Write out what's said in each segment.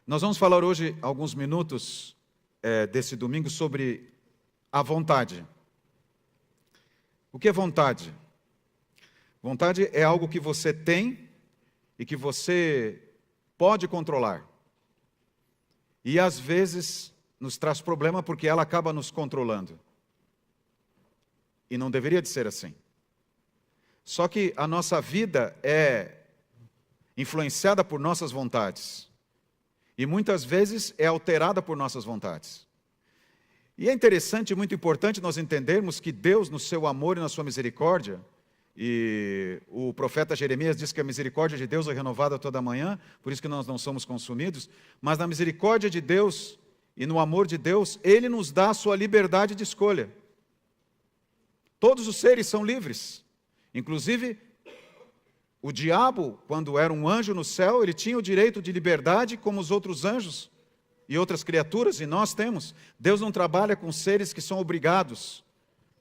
Nós vamos falar hoje, alguns minutos desse domingo, sobre a vontade. O que é vontade? Vontade é algo que você tem e que você pode controlar. E às vezes nos traz problema porque ela acaba nos controlando. E não deveria de ser assim. Só que a nossa vida é influenciada por nossas vontades. E muitas vezes é alterada por nossas vontades. E é interessante e muito importante nós entendermos que Deus, no seu amor e na sua misericórdia, e o profeta Jeremias diz que a misericórdia de Deus é renovada toda manhã, por isso que nós não somos consumidos, mas na misericórdia de Deus e no amor de Deus, Ele nos dá a sua liberdade de escolha. Todos os seres são livres, inclusive o diabo, quando era um anjo no céu, ele tinha o direito de liberdade como os outros anjos e outras criaturas, e nós temos. Deus não trabalha com seres que são obrigados,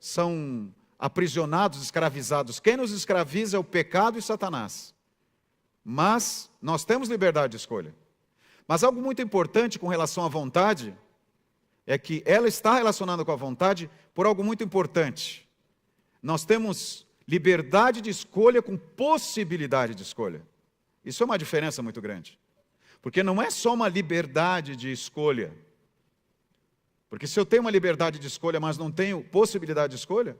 são aprisionados, escravizados. Quem nos escraviza é o pecado e Satanás. Mas nós temos liberdade de escolha. Mas algo muito importante com relação à vontade é que ela está relacionada com a vontade por algo muito importante. Nós temos liberdade de escolha com possibilidade de escolha. Isso é uma diferença muito grande. Porque não é só uma liberdade de escolha. Porque se eu tenho uma liberdade de escolha, mas não tenho possibilidade de escolha,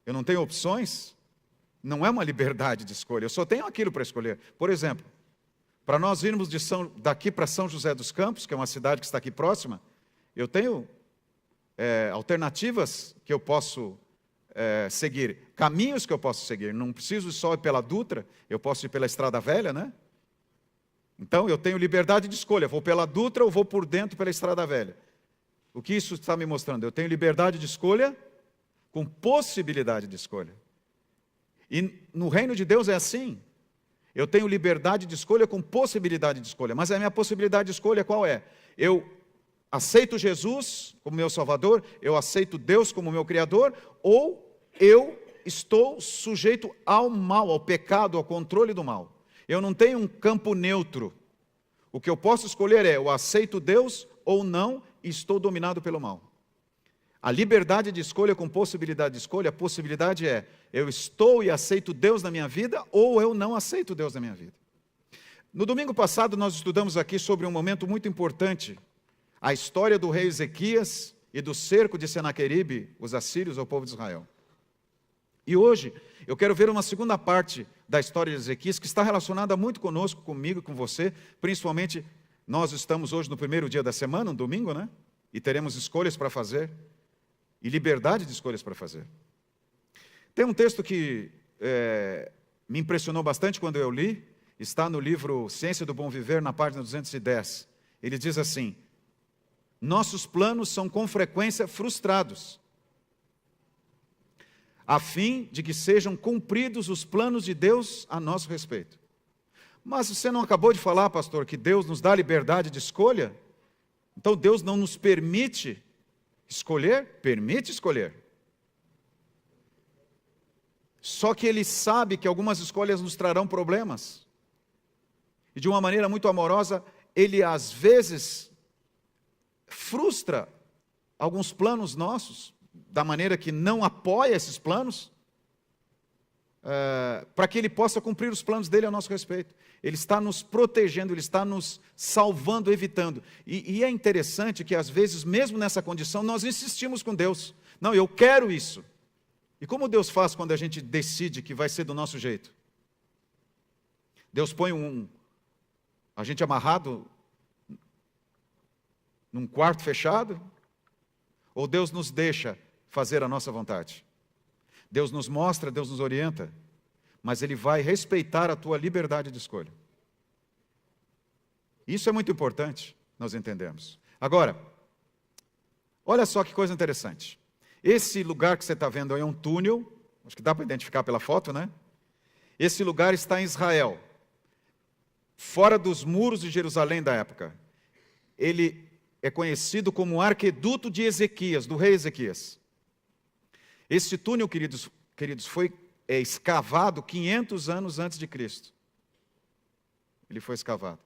eu não tenho opções, não é uma liberdade de escolha, eu só tenho aquilo para escolher. Por exemplo, para nós irmos daqui para São José dos Campos, que é uma cidade que está aqui próxima, eu tenho alternativas que eu posso seguir, caminhos que eu posso seguir. Não preciso só ir pela Dutra, eu posso ir pela Estrada Velha, né? Então eu tenho liberdade de escolha, vou pela Dutra ou vou por dentro pela Estrada Velha. O que isso está me mostrando? Eu tenho liberdade de escolha com possibilidade de escolha. E no reino de Deus é assim. Eu tenho liberdade de escolha com possibilidade de escolha. Mas a minha possibilidade de escolha qual é? Eu aceito Jesus como meu Salvador, eu aceito Deus como meu Criador, ou eu estou sujeito ao mal, ao pecado, ao controle do mal. Eu não tenho um campo neutro. O que eu posso escolher é, eu aceito Deus ou não, e estou dominado pelo mal. A liberdade de escolha com possibilidade de escolha, a possibilidade é, eu estou e aceito Deus na minha vida, ou eu não aceito Deus na minha vida. No domingo passado nós estudamos aqui sobre um momento muito importante, a história do rei Ezequias e do cerco de Senaqueribe, os assírios, ao povo de Israel. E hoje eu quero ver uma segunda parte da história de Ezequias, que está relacionada muito conosco, comigo, com você, principalmente nós estamos hoje no primeiro dia da semana, um domingo, né? E teremos escolhas para fazer, e liberdade de escolhas para fazer. Tem um texto que me impressionou bastante quando eu li, está no livro Ciência do Bom Viver, na página 210. Ele diz assim: nossos planos são com frequência frustrados, a fim de que sejam cumpridos os planos de Deus a nosso respeito. Mas você não acabou de falar, pastor, que Deus nos dá liberdade de escolha? Então Deus não nos permite escolher? Permite escolher. Só que Ele sabe que algumas escolhas nos trarão problemas. E de uma maneira muito amorosa, Ele às vezes frustra alguns planos nossos, da maneira que não apoia esses planos, para que Ele possa cumprir os planos dEle a nosso respeito. Ele está nos protegendo, Ele está nos salvando, evitando. E é interessante que às vezes, mesmo nessa condição, nós insistimos com Deus. Não, eu quero isso. E como Deus faz quando a gente decide que vai ser do nosso jeito? Deus põe a gente amarrado num quarto fechado? Ou Deus nos deixa fazer a nossa vontade? Deus nos mostra, Deus nos orienta, mas Ele vai respeitar a tua liberdade de escolha. Isso é muito importante, nós entendemos. Agora, olha só que coisa interessante. Esse lugar que você está vendo aí é um túnel, acho que dá para identificar pela foto, né? Esse lugar está em Israel, fora dos muros de Jerusalém da época. Ele é conhecido como Arqueduto de Ezequias, do rei Ezequias. Esse túnel, queridos, foi escavado 500 anos antes de Cristo. Ele foi escavado.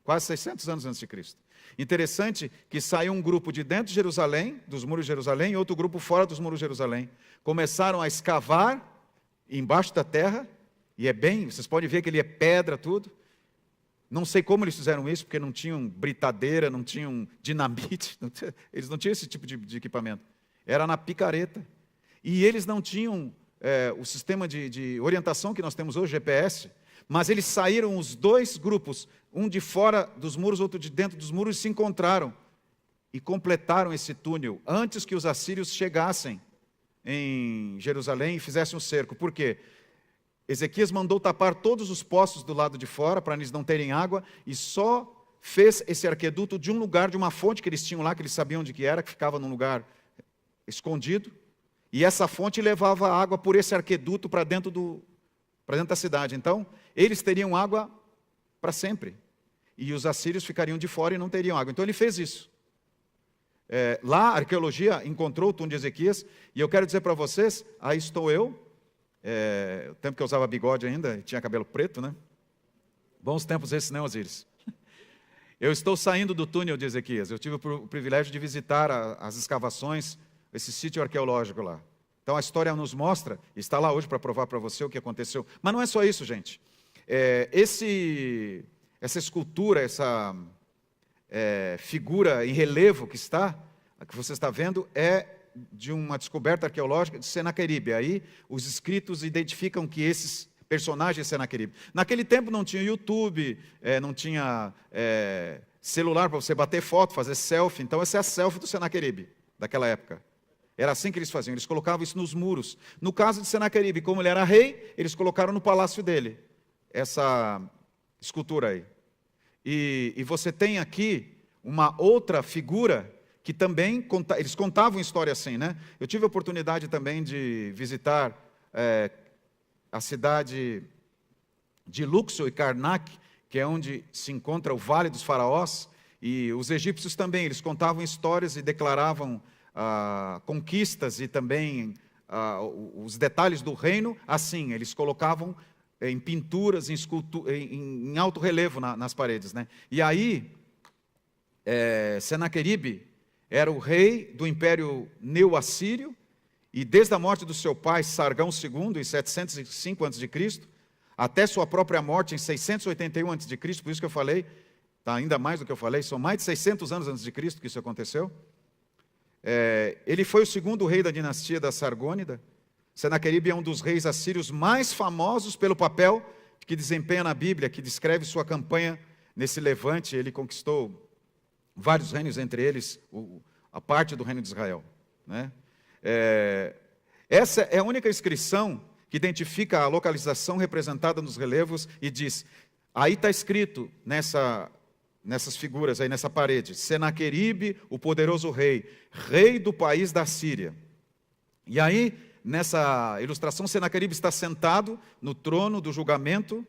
quase 600 anos antes de Cristo. Interessante que saiu um grupo de dentro de Jerusalém, dos muros de Jerusalém, e outro grupo fora dos muros de Jerusalém. Começaram a escavar embaixo da terra, e vocês podem ver que ele é pedra, tudo. Não sei como eles fizeram isso, porque não tinham britadeira, não tinham dinamite, eles não tinham esse tipo de equipamento. Era na picareta. E eles não tinham o sistema de orientação que nós temos hoje, GPS, mas eles saíram, os dois grupos, um de fora dos muros, outro de dentro dos muros, e se encontraram e completaram esse túnel antes que os assírios chegassem em Jerusalém e fizessem um cerco. Por quê? Ezequias mandou tapar todos os poços do lado de fora para eles não terem água e só fez esse arqueduto de um lugar, de uma fonte que eles tinham lá, que eles sabiam onde que era, que ficava num lugar escondido, e essa fonte levava água por esse arqueduto para dentro da cidade. Então, eles teriam água para sempre, e os assírios ficariam de fora e não teriam água. Então ele fez isso. Lá a arqueologia encontrou o túnel de Ezequias, e eu quero dizer para vocês, aí estou eu, o tempo que eu usava bigode ainda, tinha cabelo preto, né? Bons tempos esses, né, Osíris? Eu estou saindo do túnel de Ezequias, eu tive o privilégio de visitar as escavações, esse sítio arqueológico lá. Então a história nos mostra, está lá hoje para provar para você o que aconteceu. Mas não é só isso, gente. Essa escultura, essa figura em relevo que você está vendo, é de uma descoberta arqueológica de Senaqueribe. Aí os escritos identificam que esses personagens de Senaqueribe. Naquele tempo não tinha YouTube, não tinha celular para você bater foto, fazer selfie. Então essa é a selfie do Senaqueribe, daquela época. Era assim que eles faziam, eles colocavam isso nos muros. No caso de Senaqueribe, como ele era rei, eles colocaram no palácio dele, essa escultura aí. E você tem aqui uma outra figura que também, eles contavam história assim, né? Eu tive a oportunidade também de visitar a cidade de Luxor e Karnak, que é onde se encontra o Vale dos Faraós, e os egípcios também, eles contavam histórias e declaravam conquistas e também os detalhes do reino, assim, eles colocavam em pinturas, em alto relevo nas paredes, né? E aí, Senaqueribe era o rei do Império Neo-Assírio, e desde a morte do seu pai, Sargão II, em 705 a.C., até sua própria morte em 681 a.C., por isso que eu falei, tá, ainda mais do que eu falei, são mais de 600 anos antes de Cristo que isso aconteceu. Ele foi o segundo rei da dinastia da Sargônida. Senaqueribe é um dos reis assírios mais famosos pelo papel que desempenha na Bíblia, que descreve sua campanha nesse levante. Ele conquistou vários reinos, entre eles a parte do reino de Israel, né? Essa é a única inscrição que identifica a localização representada nos relevos e diz, aí está escrito nessas figuras aí, nessa parede, Senaqueribe, o poderoso rei, rei do país da Síria. E aí, nessa ilustração, Senaqueribe está sentado no trono do julgamento,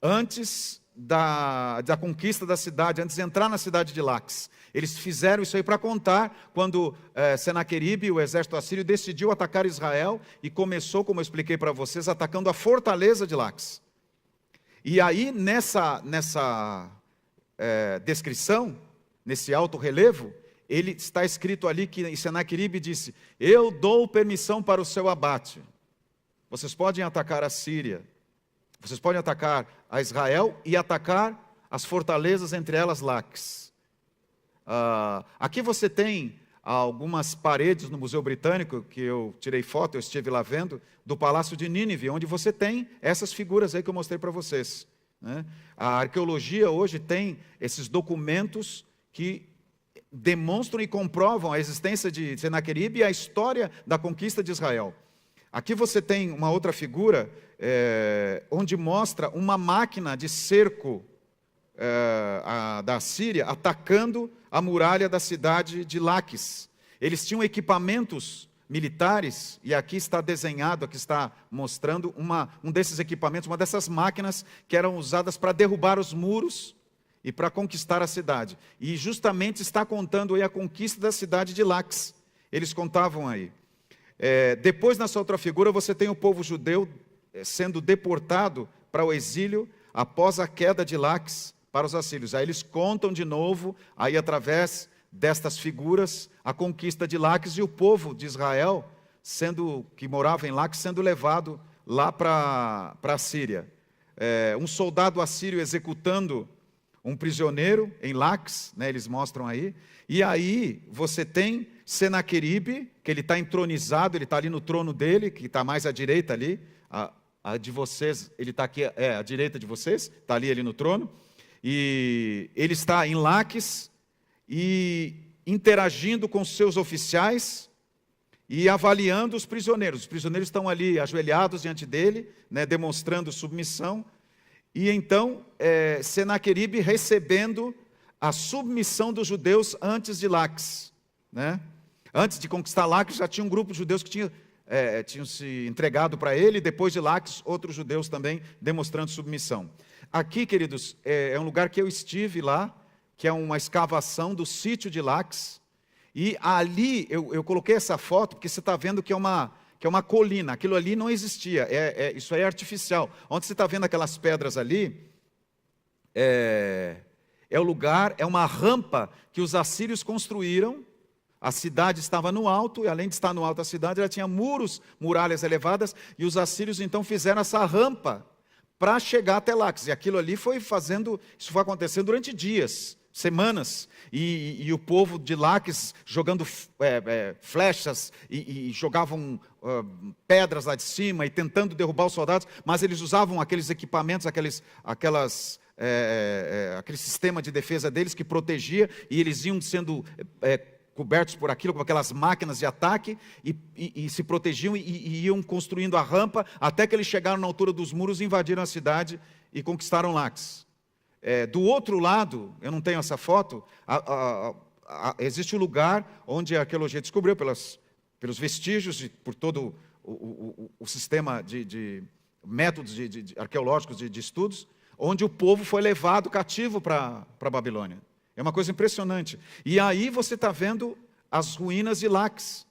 antes da conquista da cidade, antes de entrar na cidade de Laques. Eles fizeram isso aí para contar quando Senaqueribe, o exército assírio, decidiu atacar Israel e começou, como eu expliquei para vocês, atacando a fortaleza de Laques. E aí, nessa descrição, nesse alto relevo, ele está escrito ali que Senaqueribe disse, eu dou permissão para o seu abate. Vocês podem atacar a Síria, vocês podem atacar a Israel e atacar as fortalezas, entre elas Laques. Aqui você tem algumas paredes no Museu Britânico, que eu tirei foto, eu estive lá vendo, do Palácio de Nínive, onde você tem essas figuras aí que eu mostrei para vocês, né? A arqueologia hoje tem esses documentos que demonstram e comprovam a existência de Senaqueribe e a história da conquista de Israel. Aqui você tem uma outra figura, onde mostra uma máquina de cerco da Síria atacando a muralha da cidade de Laques. Eles tinham equipamentos militares, e aqui está desenhado, aqui está mostrando um desses equipamentos, uma dessas máquinas que eram usadas para derrubar os muros e para conquistar a cidade. E justamente está contando aí a conquista da cidade de Laques. Eles contavam aí. Depois, nessa outra figura, você tem o povo judeu sendo deportado para o exílio após a queda de Laques para os assírios. Aí eles contam de novo, aí através destas figuras, a conquista de Laques e o povo de Israel, que morava em Laques, sendo levado lá para a Síria. Um soldado assírio executando um prisioneiro em Laques, né, eles mostram aí. E aí você tem Senaqueribe, que ele está entronizado, ele está ali no trono dele, que está mais à direita ali, a de vocês, ele está aqui, à direita de vocês, está ali no trono. E ele está em Laques e interagindo com seus oficiais e avaliando os prisioneiros. Os prisioneiros estão ali ajoelhados diante dele, né, demonstrando submissão. E então, Senaqueribe recebendo a submissão dos judeus antes de Laques, né? Antes de conquistar Laques, já tinha um grupo de judeus que tinham se entregado para ele, depois de Laques, outros judeus também demonstrando submissão. Aqui, queridos, é um lugar que eu estive lá, que é uma escavação do sítio de Laques, e ali, eu coloquei essa foto, porque você está vendo que é uma colina, aquilo ali não existia, isso aí é artificial. Onde você está vendo aquelas pedras ali, é o lugar, é uma rampa que os assírios construíram. A cidade estava no alto, e além de estar no alto da cidade, ela tinha muralhas elevadas, e os assírios então fizeram essa rampa para chegar até Laques. E aquilo ali isso foi acontecendo durante dias, semanas, e o povo de Laques jogando flechas, e jogavam pedras lá de cima, e tentando derrubar os soldados, mas eles usavam aqueles equipamentos, aquele sistema de defesa deles que protegia, e eles iam sendo cobertos por aquilo, com aquelas máquinas de ataque, e se protegiam e iam construindo a rampa, até que eles chegaram na altura dos muros, invadiram a cidade e conquistaram Laques. Do outro lado, eu não tenho essa foto, existe um lugar onde a arqueologia descobriu, pelos vestígios e por todo o sistema de métodos arqueológicos de estudos, onde o povo foi levado cativo para a Babilônia. É uma coisa impressionante. E aí você está vendo as ruínas de Laques.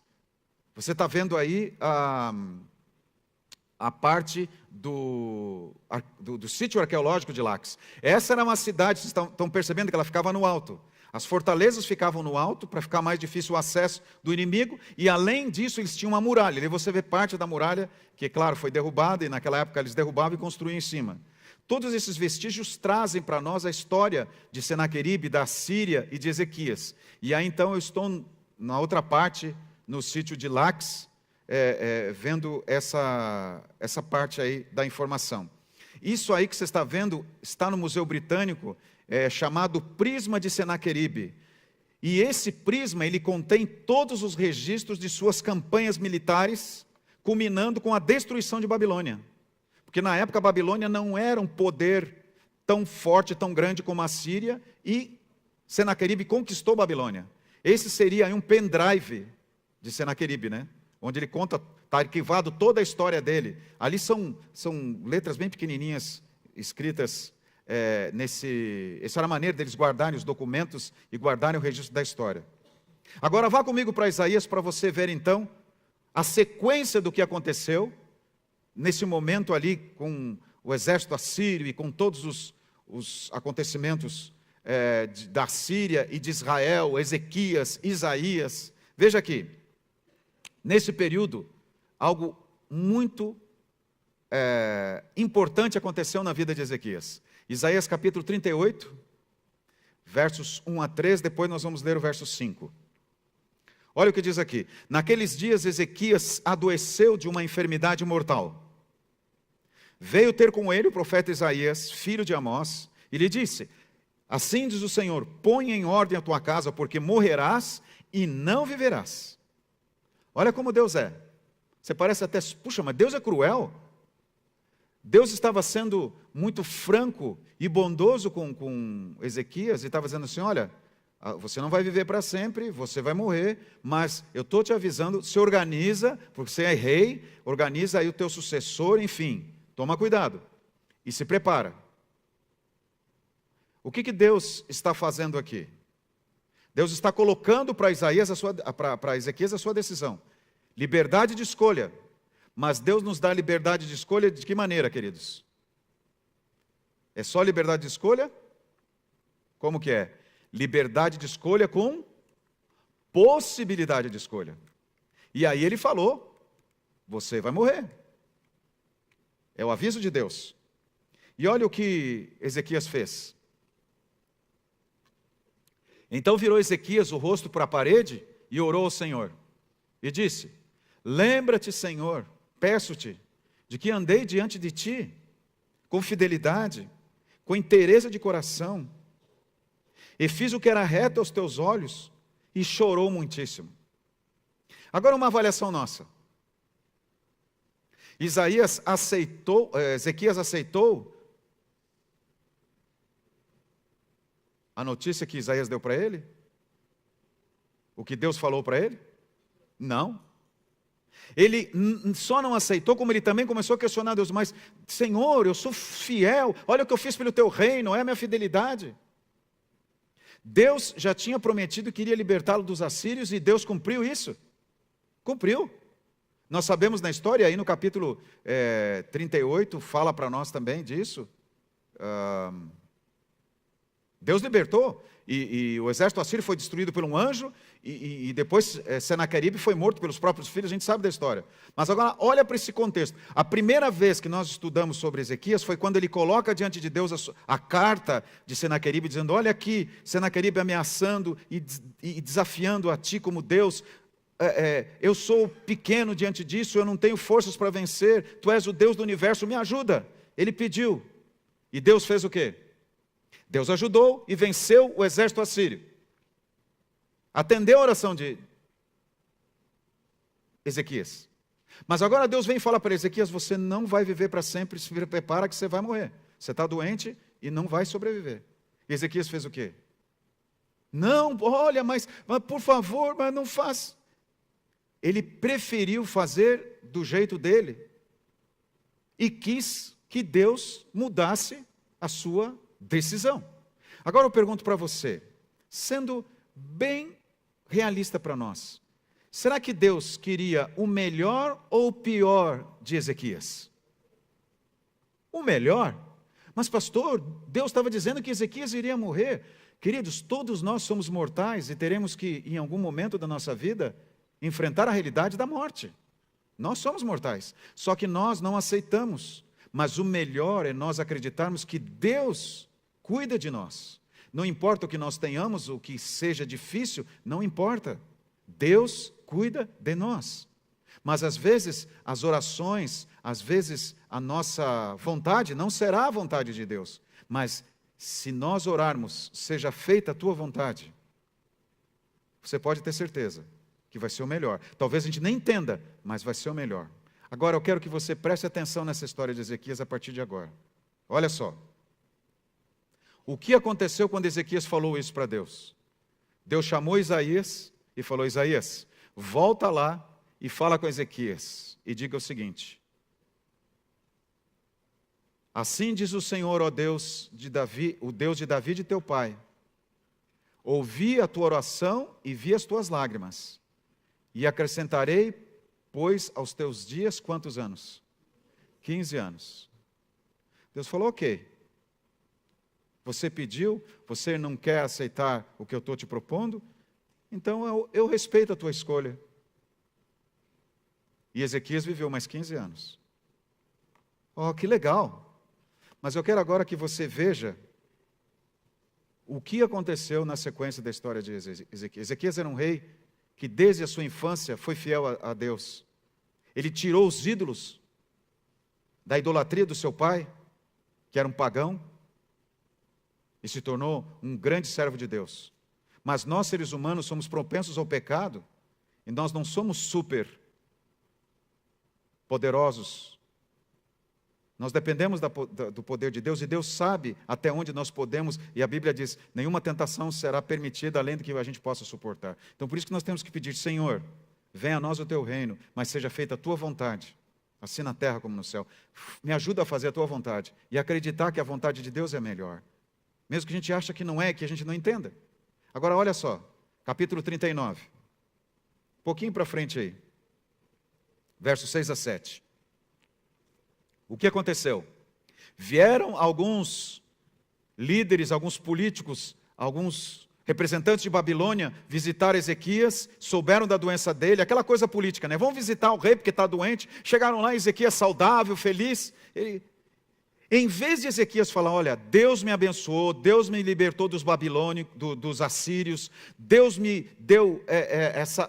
Você está vendo aí a parte do sítio arqueológico de Laques. Essa era uma cidade, vocês estão percebendo que ela ficava no alto. As fortalezas ficavam no alto para ficar mais difícil o acesso do inimigo, e além disso eles tinham uma muralha. Ali você vê parte da muralha, que claro, foi derrubada, e naquela época eles derrubavam e construíam em cima. Todos esses vestígios trazem para nós a história de Senaqueribe, da Síria e de Ezequias. E aí então eu estou na outra parte, no sítio de Laques, vendo essa parte aí da informação. Isso aí que você está vendo está no Museu Britânico, chamado Prisma de Senaqueribe. E esse prisma, ele contém todos os registros de suas campanhas militares, culminando com a destruição de Babilônia. Porque na época a Babilônia não era um poder tão forte, tão grande como a Síria, e Senaqueribe conquistou Babilônia. Esse seria aí um pendrive de Senaqueribe, né? Onde ele conta, está arquivado toda a história dele. Ali são letras bem pequenininhas, escritas essa era a maneira deles guardarem os documentos e guardarem o registro da história. Agora vá comigo para Isaías para você ver então a sequência do que aconteceu nesse momento ali com o exército assírio e com todos os acontecimentos da Síria e de Israel, Ezequias, Isaías. Veja aqui, nesse período, algo muito importante aconteceu na vida de Ezequias. Isaías capítulo 38, versos 1 a 3, depois nós vamos ler o verso 5. Olha o que diz aqui. Naqueles dias Ezequias adoeceu de uma enfermidade mortal. Veio ter com ele o profeta Isaías, filho de Amós, e lhe disse: assim diz o Senhor, põe em ordem a tua casa, porque morrerás e não viverás. Olha como Deus é. Você parece até, puxa, mas Deus é cruel? Deus estava sendo muito franco e bondoso com Ezequias, e estava dizendo assim: olha, você não vai viver para sempre, você vai morrer, mas eu estou te avisando, se organiza, porque você é rei, organiza aí o teu sucessor, enfim, toma cuidado e se prepara. O que Deus está fazendo aqui? Deus está colocando para Ezequias a sua decisão, liberdade de escolha. Mas Deus nos dá liberdade de escolha de que maneira, queridos? É só liberdade de escolha? Como que é? Liberdade de escolha com possibilidade de escolha. E aí ele falou, você vai morrer. É o aviso de Deus. E olha o que Ezequias fez. Então virou Ezequias o rosto para a parede e orou ao Senhor. E disse, lembra-te, Senhor, peço-te, de que andei diante de ti, com fidelidade, com inteireza de coração, e fiz o que era reto aos teus olhos, e chorou muitíssimo. Agora uma avaliação nossa. Ezequias aceitou a notícia que Isaías deu para ele? O que Deus falou para ele? Não. Ele só não aceitou, como ele também começou a questionar Deus, mas Senhor, eu sou fiel, olha o que eu fiz pelo teu reino, é a minha fidelidade. Deus já tinha prometido que iria libertá-lo dos assírios e Deus cumpriu isso. Cumpriu. Nós sabemos na história, aí no capítulo 38, fala para nós também disso. Deus libertou, e o exército assírio foi destruído por um anjo, e depois Senaqueribe foi morto pelos próprios filhos, a gente sabe da história. Mas agora, olha para esse contexto. A primeira vez que nós estudamos sobre Ezequias foi quando ele coloca diante de Deus a carta de Senaqueribe, dizendo, olha aqui, Senaqueribe ameaçando e desafiando a ti como Deus, eu sou pequeno diante disso, eu não tenho forças para vencer, tu és o Deus do universo, me ajuda. Ele pediu, e Deus fez o quê? Deus ajudou e venceu o exército assírio. Atendeu a oração de Ezequias. Mas agora Deus vem e fala para Ezequias, você não vai viver para sempre, se prepara que você vai morrer. Você está doente e não vai sobreviver. E Ezequias fez o quê? Não, olha, mas por favor, mas não faz. Ele preferiu fazer do jeito dele e quis que Deus mudasse a sua decisão. Agora eu pergunto para você, sendo bem realista para nós, será que Deus queria o melhor ou o pior de Ezequias? O melhor? Mas pastor, Deus estava dizendo que Ezequias iria morrer. Queridos, todos nós somos mortais e teremos que, em algum momento da nossa vida, enfrentar a realidade da morte. Nós somos mortais, só que nós não aceitamos. Mas o melhor é nós acreditarmos que Deus cuida de nós. Não importa o que nós tenhamos, o que seja difícil, não importa. Deus cuida de nós. Mas às vezes as orações, às vezes a nossa vontade não será a vontade de Deus. Mas se nós orarmos, seja feita a tua vontade, você pode ter certeza que vai ser o melhor. Talvez a gente nem entenda, mas vai ser o melhor. Agora eu quero que você preste atenção nessa história de Ezequias a partir de agora. Olha só. O que aconteceu quando Ezequias falou isso para Deus? Deus chamou Isaías e falou, Isaías, volta lá e fala com Ezequias e diga o seguinte, assim diz o Senhor, ó Deus de Davi, o Deus de Davi de teu pai, ouvi a tua oração e vi as tuas lágrimas, e acrescentarei, pois, aos teus dias, quantos anos? 15 anos. Deus falou, ok. Você pediu, você não quer aceitar o que eu estou te propondo? Então eu respeito a tua escolha. E Ezequias viveu mais 15 anos. Oh, que legal! Mas eu quero agora que você veja o que aconteceu na sequência da história de Ezequias. Ezequias era um rei que desde a sua infância foi fiel a Deus. Ele tirou os ídolos da idolatria do seu pai, que era um pagão, e se tornou um grande servo de Deus. Mas nós, seres humanos, somos propensos ao pecado, e nós não somos super poderosos. Nós dependemos do poder de Deus, e Deus sabe até onde nós podemos, e a Bíblia diz, nenhuma tentação será permitida além do que a gente possa suportar. Então por isso que nós temos que pedir, Senhor, venha a nós o teu reino, mas seja feita a tua vontade, assim na terra como no céu. Me ajuda a fazer a tua vontade, e acreditar que a vontade de Deus é melhor. Mesmo que a gente ache que não é, que a gente não entenda. Agora olha só, capítulo 39. Um pouquinho para frente aí. Versos 6 a 7. O que aconteceu? Vieram alguns líderes, alguns políticos alguns representantes de Babilônia visitaram Ezequias, souberam da doença dele, aquela coisa política, né? Vão visitar o rei porque está doente. Chegaram lá, Ezequias saudável, feliz. Em vez de Ezequias falar, olha, Deus me abençoou, Deus me libertou dos babilônicos, dos assírios, Deus me deu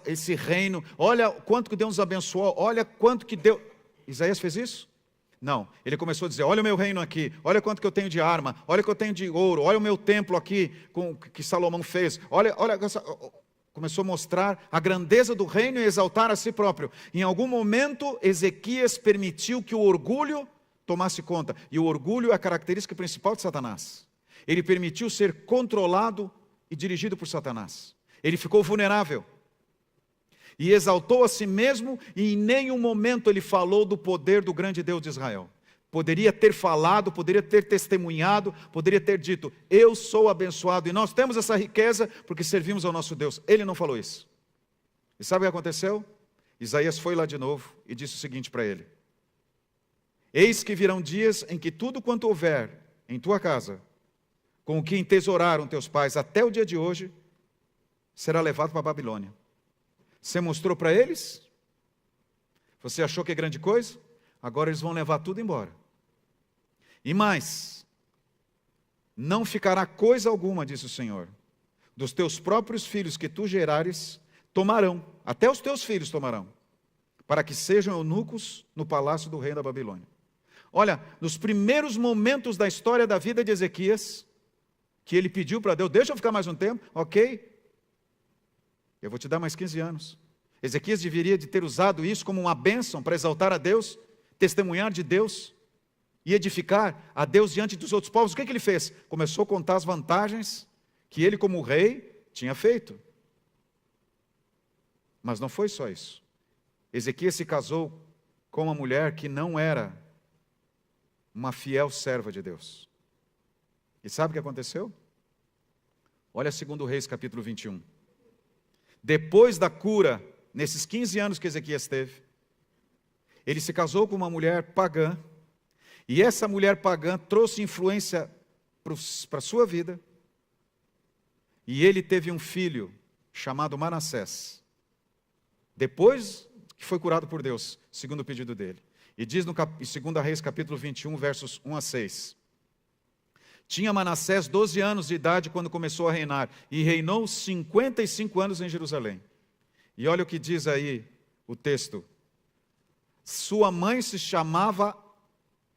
esse reino, olha quanto que Deus nos abençoou, olha quanto que Deus... Isaías fez isso? Não, ele começou a dizer, olha o meu reino aqui, olha quanto que eu tenho de arma, olha o que eu tenho de ouro, olha o meu templo aqui que Salomão fez, olha, começou a mostrar a grandeza do reino e exaltar a si próprio. Em algum momento, Ezequias permitiu que o orgulho tomasse conta, e o orgulho é a característica principal de Satanás. Ele permitiu ser controlado e dirigido por Satanás. Ele ficou vulnerável. E exaltou a si mesmo, e em nenhum momento ele falou do poder do grande Deus de Israel. Poderia ter falado, poderia ter testemunhado, poderia ter dito, eu sou abençoado, e nós temos essa riqueza, porque servimos ao nosso Deus. Ele não falou isso. E sabe o que aconteceu? Isaías foi lá de novo, e disse o seguinte para ele, eis que virão dias em que tudo quanto houver em tua casa, com o que entesouraram teus pais até o dia de hoje, será levado para a Babilônia. Você mostrou para eles? Você achou que é grande coisa? Agora eles vão levar tudo embora. E mais, não ficará coisa alguma, disse o Senhor, dos teus próprios filhos que tu gerares, tomarão, até os teus filhos tomarão, para que sejam eunucos no palácio do rei da Babilônia. Olha, nos primeiros momentos da história da vida de Ezequias, que ele pediu para Deus, deixa eu ficar mais um tempo, ok? Eu vou te dar mais 15 anos. Ezequias deveria de ter usado isso como uma bênção para exaltar a Deus, testemunhar de Deus e edificar a Deus diante dos outros povos. O que ele fez? Começou a contar as vantagens que ele como rei tinha feito. Mas não foi só isso. Ezequias se casou com uma mulher que não era uma fiel serva de Deus. E sabe o que aconteceu? Olha 2 Reis capítulo 21. Depois da cura, nesses 15 anos que Ezequias teve, ele se casou com uma mulher pagã, e essa mulher pagã trouxe influência para a sua vida, e ele teve um filho chamado Manassés, depois que foi curado por Deus, segundo o pedido dele. E diz em 2 Reis capítulo 21, versos 1 a 6. Tinha Manassés 12 anos de idade quando começou a reinar, e reinou 55 anos em Jerusalém. E olha o que diz aí o texto. Sua mãe se chamava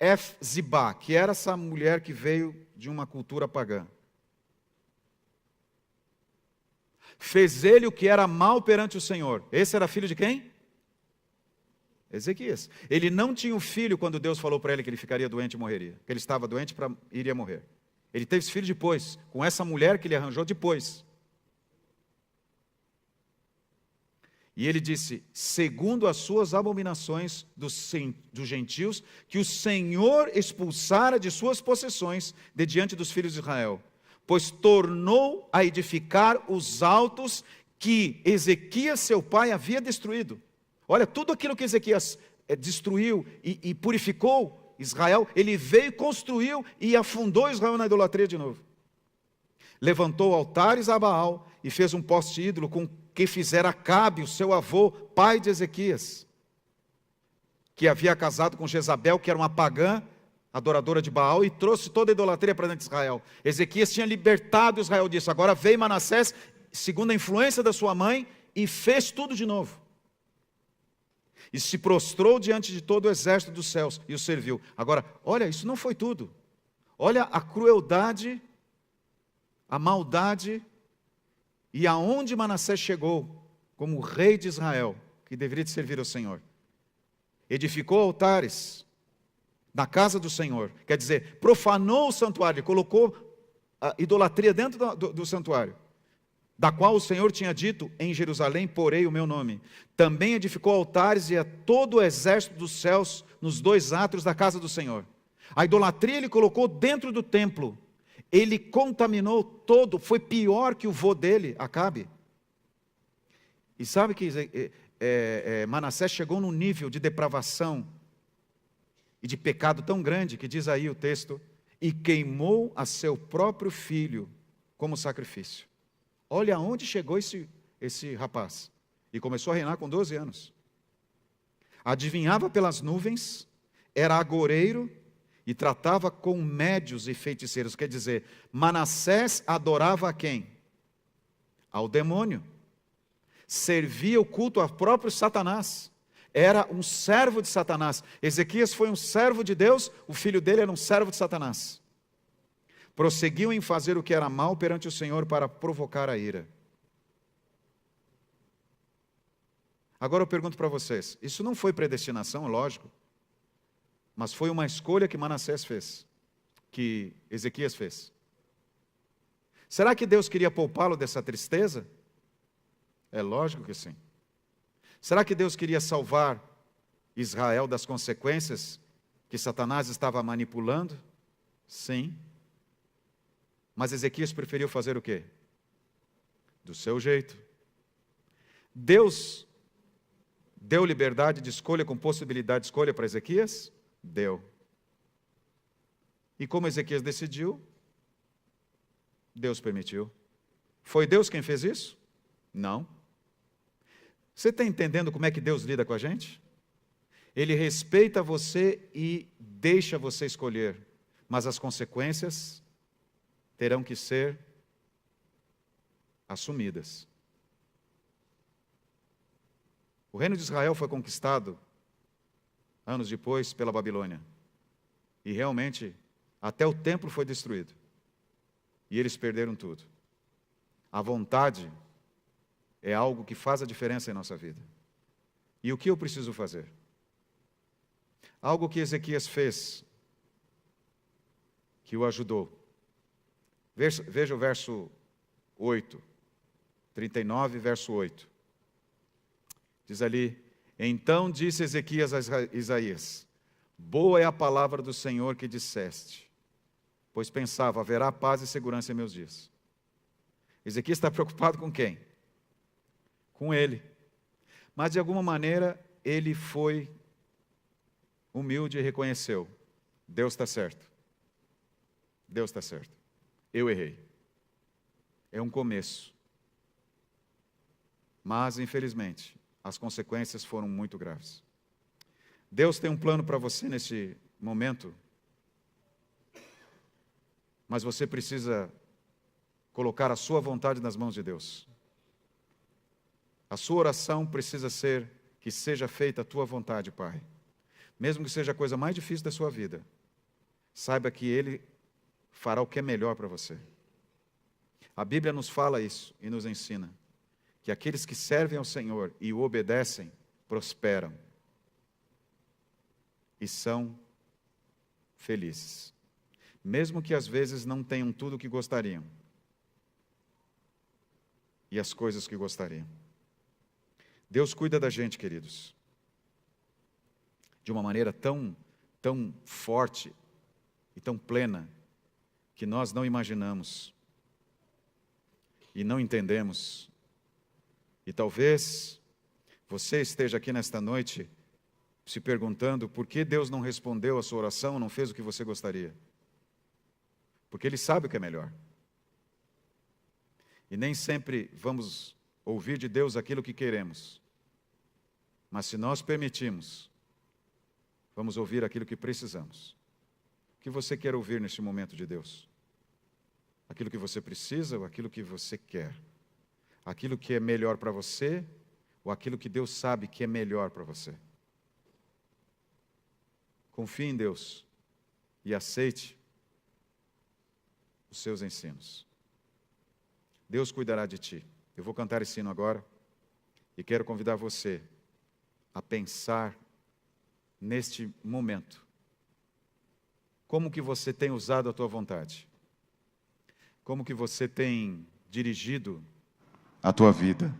Efzibá, que era essa mulher que veio de uma cultura pagã. Fez ele o que era mal perante o Senhor. Esse era filho de quem? Ezequias. Ele não tinha um filho quando Deus falou para ele que ele ficaria doente e morreria. Que ele estava doente e iria morrer. Ele teve esse filho depois, com essa mulher que ele arranjou depois. E ele disse, segundo as suas abominações dos gentios, que o Senhor expulsara de suas possessões de diante dos filhos de Israel, pois tornou a edificar os altos que Ezequias, seu pai, havia destruído. Olha, tudo aquilo que Ezequias destruiu e purificou Israel, ele veio, construiu e afundou Israel na idolatria de novo. Levantou altares a Baal e fez um poste ídolo com que fizera Acabe, o seu avô, pai de Ezequias, que havia casado com Jezabel, que era uma pagã, adoradora de Baal, e trouxe toda a idolatria para dentro de Israel. Ezequias tinha libertado Israel disso. Agora veio Manassés, segundo a influência da sua mãe, e fez tudo de novo. E se prostrou diante de todo o exército dos céus e o serviu. Agora, olha, isso não foi tudo. Olha a crueldade, a maldade, e aonde Manassés chegou como rei de Israel, que deveria de servir ao Senhor. Edificou altares na casa do Senhor, quer dizer, profanou o santuário, colocou a idolatria dentro do santuário, da qual o Senhor tinha dito, em Jerusalém porei o meu nome. Também edificou altares e a todo o exército dos céus nos dois átrios da casa do Senhor. A idolatria ele colocou dentro do templo. Ele contaminou todo, foi pior que o vô dele, Acabe. E sabe que Manassés chegou num nível de depravação e de pecado tão grande, que diz aí o texto, e queimou a seu próprio filho como sacrifício. Olha aonde chegou esse rapaz. E começou a reinar com 12 anos. Adivinhava pelas nuvens, era agoureiro e tratava com médios e feiticeiros. Quer dizer, Manassés adorava a quem? Ao demônio. Servia o culto ao próprio Satanás. Era um servo de Satanás. Ezequias foi um servo de Deus, o filho dele era um servo de Satanás. Prosseguiu em fazer o que era mal perante o Senhor para provocar a ira. Agora eu pergunto para vocês, isso não foi predestinação, lógico, mas foi uma escolha que Manassés fez, que Ezequias fez. Será que Deus queria poupá-lo dessa tristeza? É lógico que sim. Será que Deus queria salvar Israel das consequências que Satanás estava manipulando? Sim. Mas Ezequias preferiu fazer o quê? Do seu jeito. Deus deu liberdade de escolha com possibilidade de escolha para Ezequias? Deu. E como Ezequias decidiu, Deus permitiu. Foi Deus quem fez isso? Não. Você está entendendo como é que Deus lida com a gente? Ele respeita você e deixa você escolher, mas as consequências terão que ser assumidas. O reino de Israel foi conquistado anos depois pela Babilônia. E realmente, até o templo foi destruído. E eles perderam tudo. A vontade é algo que faz a diferença em nossa vida. E o que eu preciso fazer? Algo que Ezequias fez, que o ajudou. Veja o verso 8, 39, verso 8. Diz ali, então disse Ezequias a Isaías, boa é a palavra do Senhor que disseste, pois pensava, haverá paz e segurança em meus dias. Ezequias está preocupado com quem? Com ele. Mas de alguma maneira ele foi humilde e reconheceu, Deus está certo. Deus está certo. Eu errei. É um começo. Mas, infelizmente, as consequências foram muito graves. Deus tem um plano para você nesse momento, mas você precisa colocar a sua vontade nas mãos de Deus. A sua oração precisa ser que seja feita a tua vontade, Pai. Mesmo que seja a coisa mais difícil da sua vida, saiba que Ele fará o que é melhor para você. A Bíblia nos fala isso e nos ensina que aqueles que servem ao Senhor e o obedecem, prosperam e são felizes. Mesmo que às vezes não tenham tudo o que gostariam e as coisas que gostariam. Deus cuida da gente, queridos, de uma maneira tão forte e tão plena que nós não imaginamos e não entendemos. E talvez você esteja aqui nesta noite se perguntando por que Deus não respondeu a sua oração, não fez o que você gostaria. Porque Ele sabe o que é melhor. E nem sempre vamos ouvir de Deus aquilo que queremos. Mas se nós permitirmos, vamos ouvir aquilo que precisamos. O que você quer ouvir neste momento de Deus? Aquilo que você precisa ou aquilo que você quer? Aquilo que é melhor para você ou aquilo que Deus sabe que é melhor para você? Confie em Deus e aceite os seus ensinos. Deus cuidará de ti. Eu vou cantar esse hino agora e quero convidar você a pensar neste momento. Como que você tem usado a tua vontade? Como que você tem dirigido a tua vida?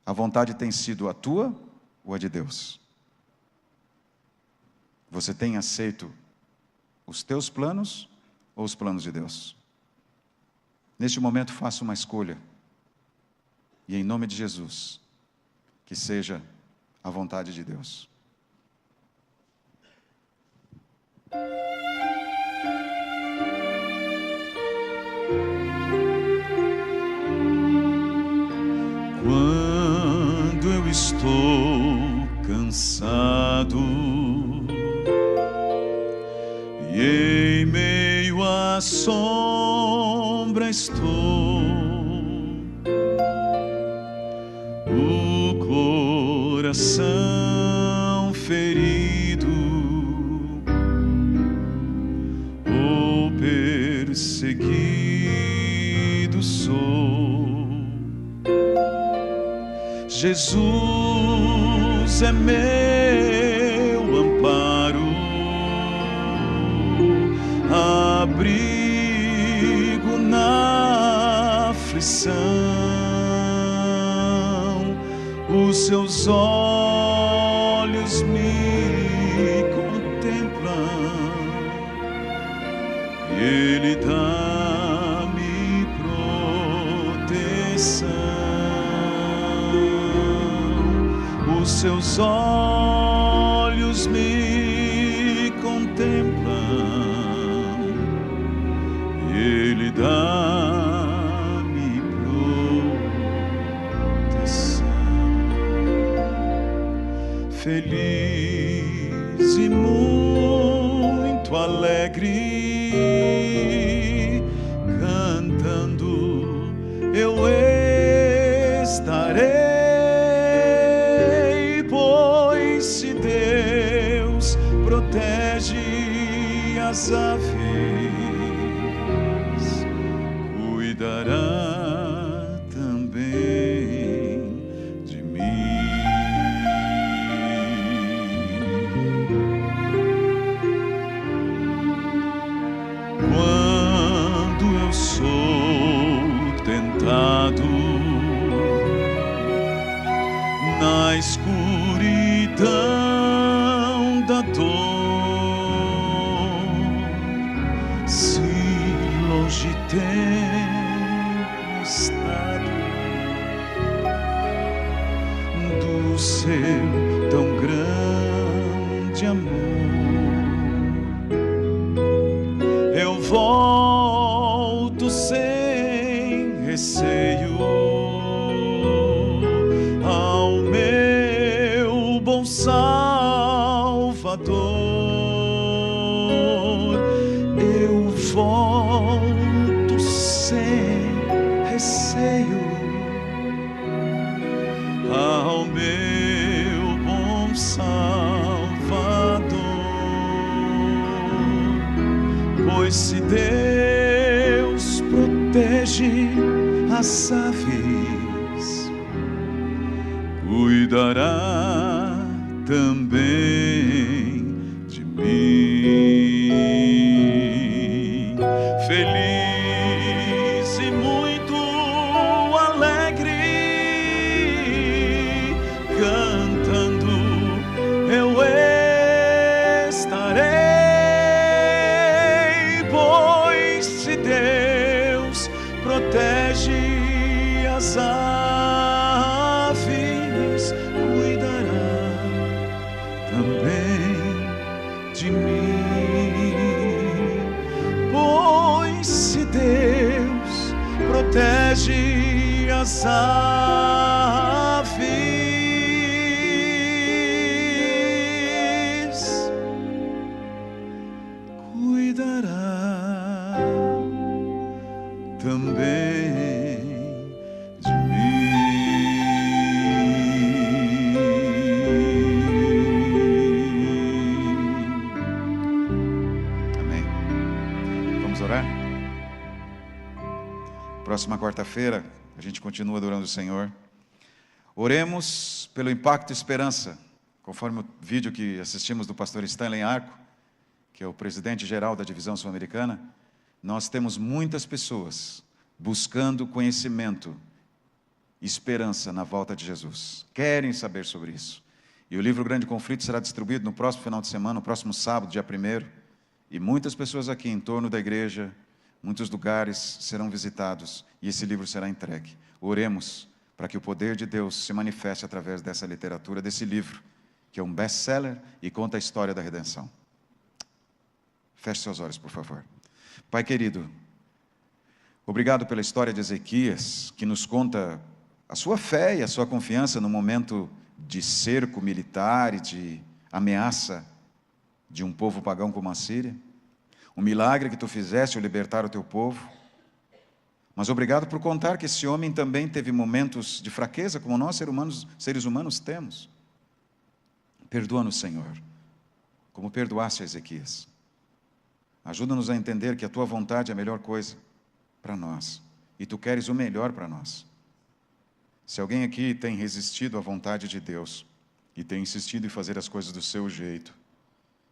A vontade tem sido a tua ou a de Deus? Você tem aceito os teus planos ou os planos de Deus? Neste momento, faça uma escolha. E em nome de Jesus, que seja a vontade de Deus. Quando eu estou cansado e em meio à sombra estou, o coração ferido ou perseguido sou. Jesus é meu amparo, abrigo na aflição. Os seus olhos me contemplam e Ele dá-me proteção. Os seus olhos me contemplam e Ele dá-me proteção. Feliz e muito alegre, cantando eu estarei. Protege as aves, cuidará também de mim. Quando eu sou tentado na escuridão da dor, se longe tenho estado do seu tão grande amor, eu volto sem receio ao meu bom Salvador. Eu volto sem receio ao meu bom Salvador, pois se Deus protege as aves, cuidará também de mim. Feliz e muito alegre, cantando eu estarei, pois se Deus protege as aves, cuidará também de mim. Pois se Deus protege as aves, cuidará também de mim. Amém. Vamos orar? Próxima quarta-feira, a gente continua adorando o Senhor. Oremos pelo Impacto Esperança, conforme o vídeo que assistimos do pastor Stanley Arco, que é o presidente geral da divisão sul-americana. Nós temos muitas pessoas buscando conhecimento, esperança na volta de Jesus. Querem saber sobre isso. E o livro Grande Conflito será distribuído no próximo final de semana, no próximo sábado, dia 1º. E muitas pessoas aqui em torno da igreja, muitos lugares serão visitados e esse livro será entregue. Oremos para que o poder de Deus se manifeste através dessa literatura, desse livro, que é um best-seller e conta a história da redenção. Feche seus olhos, por favor. Pai querido, Obrigado pela história de Ezequias, que nos conta a sua fé e a sua confiança no momento de cerco militar e de ameaça de um povo pagão como a Síria. O milagre que tu fizeste ao libertar o teu povo. Mas obrigado por contar que esse homem também teve momentos de fraqueza, como nós, seres humanos, temos. Perdoa-nos, Senhor, como perdoaste a Ezequias. Ajuda-nos a entender que a tua vontade é a melhor coisa para nós, e tu queres o melhor para nós. Se alguém aqui tem resistido à vontade de Deus, e tem insistido em fazer as coisas do seu jeito,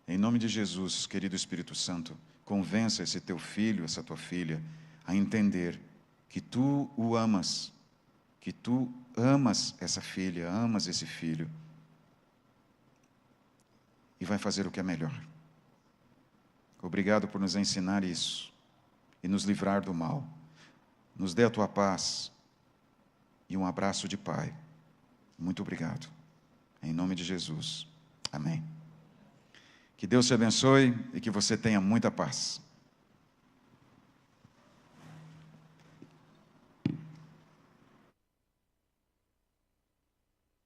em nome de Jesus, querido Espírito Santo, convença esse teu filho, essa tua filha, a entender que tu o amas, que tu amas essa filha, amas esse filho, e vai fazer o que é melhor. Obrigado por nos ensinar isso e nos livrar do mal. Nos dê a tua paz e um abraço de Pai. Muito obrigado. Em nome de Jesus. Amém. Que Deus te abençoe e que você tenha muita paz.